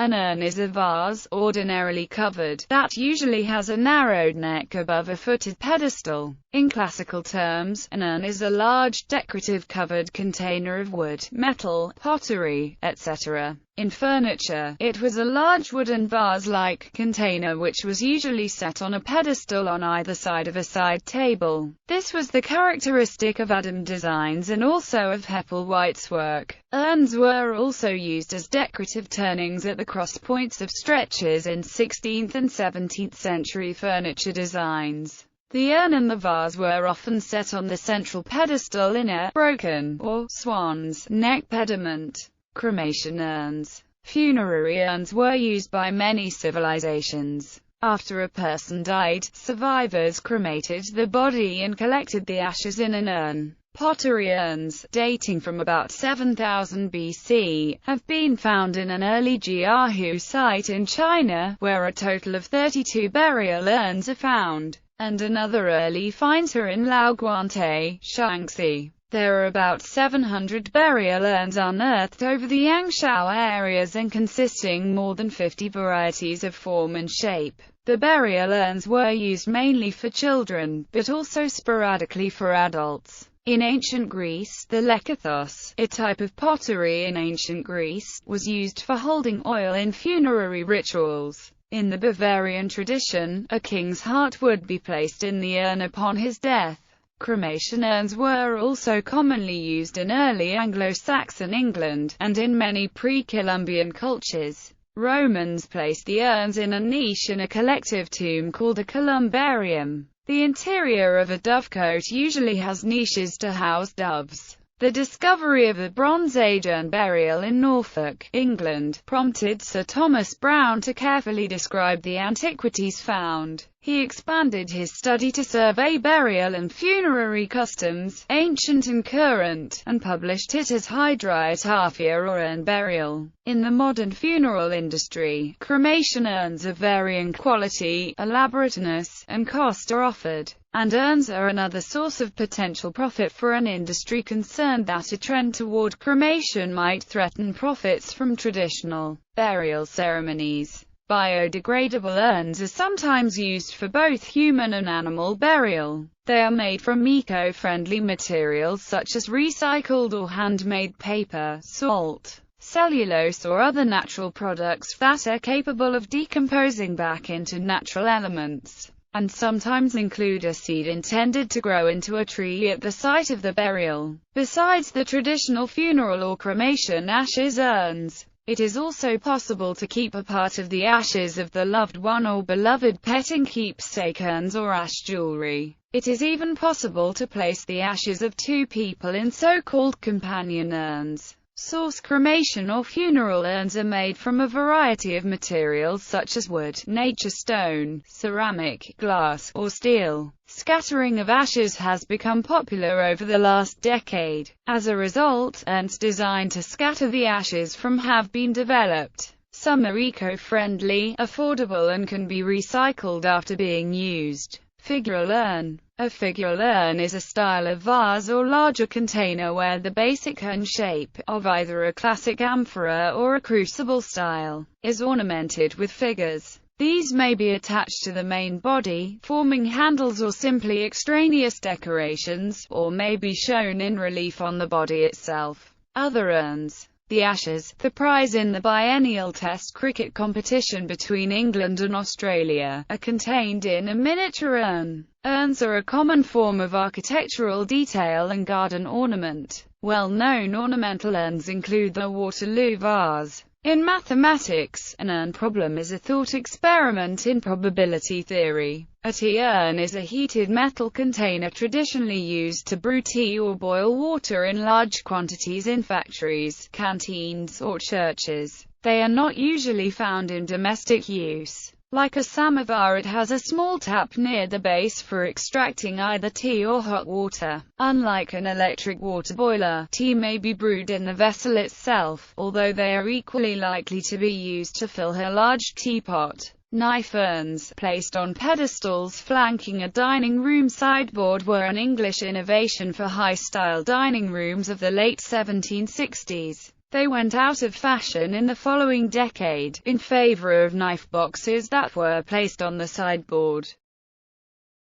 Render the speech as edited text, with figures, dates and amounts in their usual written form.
An urn is a vase, ordinarily covered, that usually has a narrowed neck above a footed pedestal. In classical terms, an urn is a large, decorative covered container of wood, metal, pottery, etc. In furniture, it was a large wooden vase-like container which was usually set on a pedestal on either side of a side table. This was the characteristic of Adam designs and also of Hepplewhite's work. Urns were also used as decorative turnings at the cross points of stretchers in 16th and 17th century furniture designs. The urn and the vase were often set on the central pedestal in a broken, or swan's, neck pediment. Cremation urns. Funerary urns were used by many civilizations. After a person died, survivors cremated the body and collected the ashes in an urn. Pottery urns, dating from about 7000 BC, have been found in an early Jiahu site in China, where a total of 32 burial urns are found, and another early finds are in Laoguante, Shaanxi. There are about 700 burial urns unearthed over the Yangshao areas and consisting more than 50 varieties of form and shape. The burial urns were used mainly for children, but also sporadically for adults. In ancient Greece, the lekathos, a type of pottery in ancient Greece, was used for holding oil in funerary rituals. In the Bavarian tradition, a king's heart would be placed in the urn upon his death. Cremation urns were also commonly used in early Anglo-Saxon England, and in many pre-Columbian cultures. Romans placed the urns in a niche in a collective tomb called a columbarium. The interior of a dovecote usually has niches to house doves. The discovery of a Bronze Age urn burial in Norfolk, England, prompted Sir Thomas Browne to carefully describe the antiquities found. He expanded his study to survey burial and funerary customs, ancient and current, and published it as Hydriotaphia or urn burial. In the modern funeral industry, cremation urns of varying quality, elaborateness, and cost are offered, and urns are another source of potential profit for an industry concerned that a trend toward cremation might threaten profits from traditional burial ceremonies. Biodegradable urns are sometimes used for both human and animal burial. They are made from eco-friendly materials such as recycled or handmade paper, salt, cellulose or other natural products that are capable of decomposing back into natural elements, and sometimes include a seed intended to grow into a tree at the site of the burial. Besides the traditional funeral or cremation ashes urns, it is also possible to keep a part of the ashes of the loved one or beloved pet in keepsake urns or ash jewelry. It is even possible to place the ashes of two people in so-called companion urns. Source cremation or funeral urns are made from a variety of materials such as wood, nature stone, ceramic, glass, or steel. Scattering of ashes has become popular over the last decade. As a result, urns designed to scatter the ashes from have been developed. Some are eco-friendly, affordable and can be recycled after being used. Figural urn. A figural urn is a style of vase or larger container where the basic urn shape, of either a classic amphora or a crucible style, is ornamented with figures. These may be attached to the main body, forming handles or simply extraneous decorations, or may be shown in relief on the body itself. Other urns. The Ashes, the prize in the biennial Test cricket competition between England and Australia, are contained in a miniature urn. Urns are a common form of architectural detail and garden ornament. Well-known ornamental urns include the Waterloo vase. In mathematics, an urn problem is a thought experiment in probability theory. A tea urn is a heated metal container traditionally used to brew tea or boil water in large quantities in factories, canteens, or churches. They are not usually found in domestic use. Like a samovar, it has a small tap near the base for extracting either tea or hot water. Unlike an electric water boiler, tea may be brewed in the vessel itself, although they are equally likely to be used to fill a large teapot. Knife urns, placed on pedestals flanking a dining room sideboard, were an English innovation for high-style dining rooms of the late 1760s. They went out of fashion in the following decade, in favor of knife boxes that were placed on the sideboard.